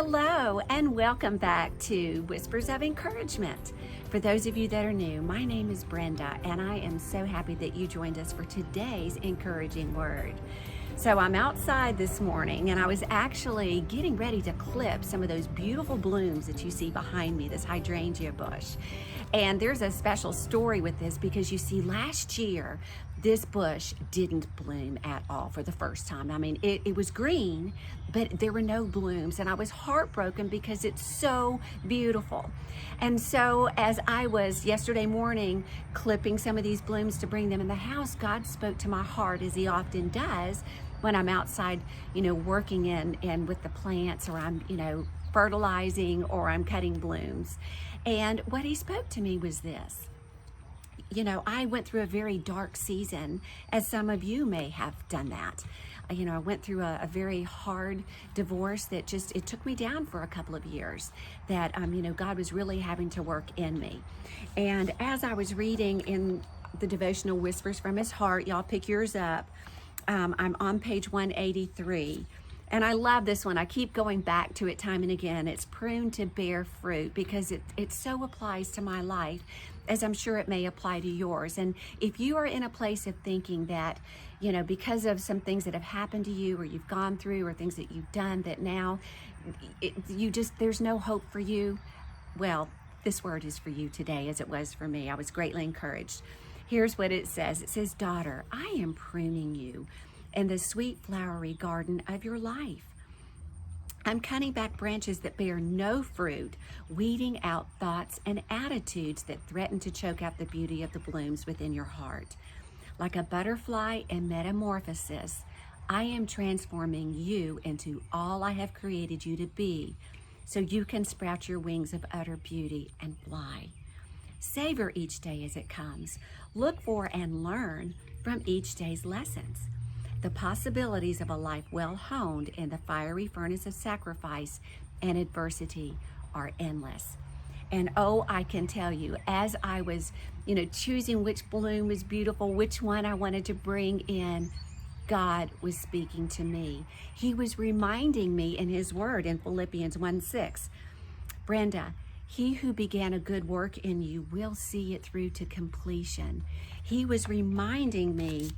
Hello, and welcome back to Whispers of Encouragement. For those of you that are new, my name is Brenda, and I am so happy that you joined us for today's encouraging word. So I'm outside this morning, and I was actually getting ready to clip some of those beautiful blooms that you see behind me, this hydrangea bush. And there's a special story with this because you see, last year, this bush didn't bloom at all for the first time. I mean, it was green, but there were no blooms, and I was heartbroken because it's so beautiful. And so as I was yesterday morning clipping some of these blooms to bring them in the house, God spoke to my heart, as he often does when I'm outside, working in with the plants, or I'm, fertilizing, or I'm cutting blooms. And what he spoke to me was this. I went through a very dark season, as some of you may have done that. I went through a very hard divorce that it took me down for a couple of years, that, God was really having to work in me. And as I was reading in the devotional Whispers from His Heart, y'all pick yours up, I'm on page 183. And I love this one. I keep going back to it time and again. It's pruned to bear fruit, because it so applies to my life, as I'm sure it may apply to yours. And if you are in a place of thinking that, because of some things that have happened to you, or you've gone through, or things that you've done, that now there's no hope for you, well, this word is for you today, as it was for me. I was greatly encouraged. Here's what it says. It says, "Daughter, I am pruning you in the sweet flowery garden of your life. I'm cutting back branches that bear no fruit, weeding out thoughts and attitudes that threaten to choke out the beauty of the blooms within your heart. Like a butterfly in metamorphosis, I am transforming you into all I have created you to be, so you can sprout your wings of utter beauty and fly. Savor each day as it comes. Look for and learn from each day's lessons. The possibilities of a life well honed in the fiery furnace of sacrifice and adversity are endless." And oh, I can tell you, as I was, choosing which bloom was beautiful, which one I wanted to bring in, God was speaking to me. He was reminding me in His word in Philippians 1:6, "Brenda, He who began a good work in you will see it through to completion." He was reminding me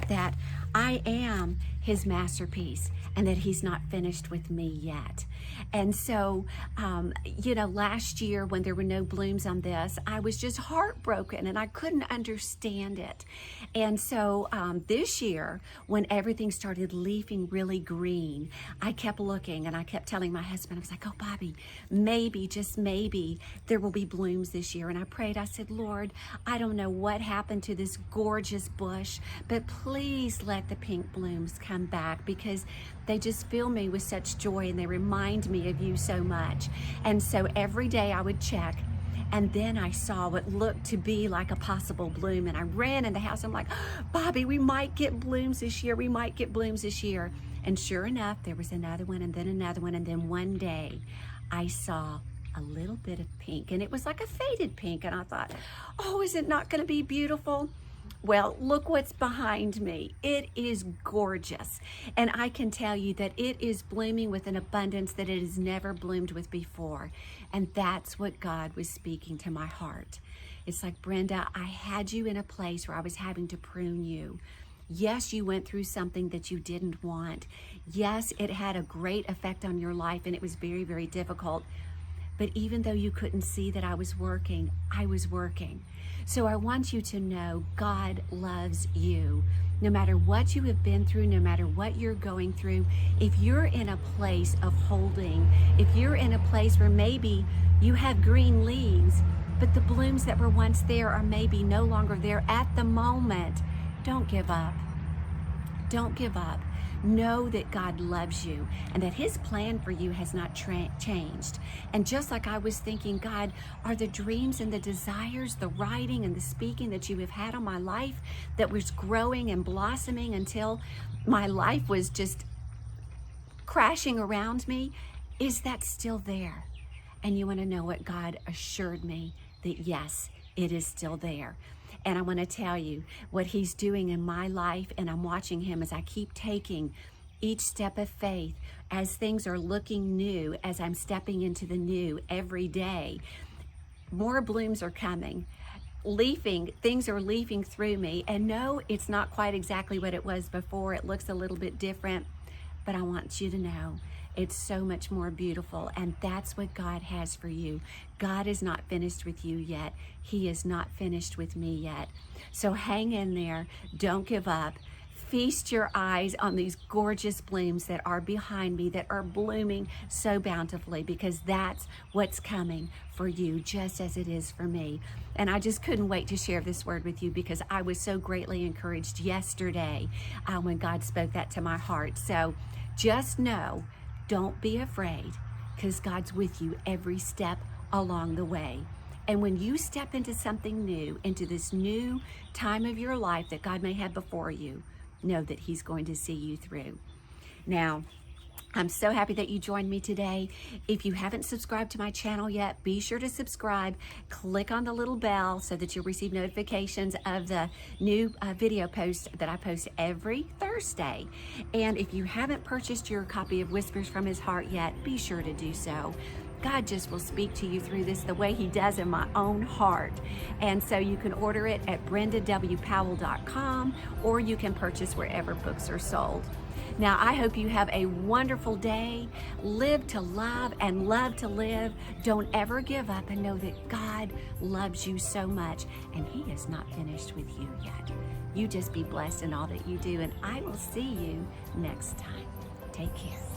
that I am His masterpiece, and that He's not finished with me yet. And so, last year when there were no blooms on this, I was just heartbroken, and I couldn't understand it. And so this year, when everything started leafing really green, I kept looking, and I kept telling my husband, I was like, "Oh, Bobby, maybe, just maybe, there will be blooms this year." And I prayed, I said, "Lord, I don't know what happened to this gorgeous bush, but please let the pink blooms come back, because they just fill me with such joy, and they remind me of you so much." And so every day I would check, and then I saw what looked to be like a possible bloom, and I ran in the house. I'm like, "Bobby, we might get blooms this year. We might get blooms this year." And sure enough, there was another one, and then another one, and then one day I saw a little bit of pink, and it was like a faded pink, and I thought, "Oh, is it not going to be beautiful?" Well, look what's behind me. It is gorgeous. And I can tell you that it is blooming with an abundance that it has never bloomed with before. And that's what God was speaking to my heart. It's like, "Brenda, I had you in a place where I was having to prune you. Yes, you went through something that you didn't want. Yes, it had a great effect on your life, and it was very, very difficult. But even though you couldn't see that I was working, I was working. So I want you to know God loves you. No matter what you have been through, no matter what you're going through, if you're in a place of holding, if you're in a place where maybe you have green leaves, but the blooms that were once there are maybe no longer there at the moment, don't give up. Don't give up. Know that God loves you, and that His plan for you has not changed. And just like I was thinking, God, are the dreams and the desires, the writing and the speaking that you have had on my life that was growing and blossoming until my life was just crashing around me, is that still there? And you want to know what God assured me? That yes, it is still there. And I want to tell you what He's doing in my life, and I'm watching Him as I keep taking each step of faith, as things are looking new, as I'm stepping into the new every day, more blooms are coming. Things are leafing through me. And no, it's not quite exactly what it was before. It looks a little bit different, but I want you to know it's so much more beautiful, and that's what God has for you. God is not finished with you yet. He is not finished with me yet. So hang in there. Don't give up. Feast your eyes on these gorgeous blooms that are behind me, that are blooming so bountifully, because that's what's coming for you, just as it is for me. And I just couldn't wait to share this word with you, because I was so greatly encouraged yesterday when God spoke that to my heart. So just know, don't be afraid, because God's with you every step along the way. And when you step into something new, into this new time of your life that God may have before you, know that He's going to see you through. Now, I'm so happy that you joined me today. If you haven't subscribed to my channel yet, be sure to subscribe. Click on the little bell so that you'll receive notifications of the new video post that I post every Thursday. And if you haven't purchased your copy of Whispers from His Heart yet, be sure to do so. God just will speak to you through this the way He does in my own heart. And so you can order it at brendawpowell.com, or you can purchase wherever books are sold. Now, I hope you have a wonderful day. Live to love and love to live. Don't ever give up, and know that God loves you so much, and He is not finished with you yet. You just be blessed in all that you do, and I will see you next time. Take care.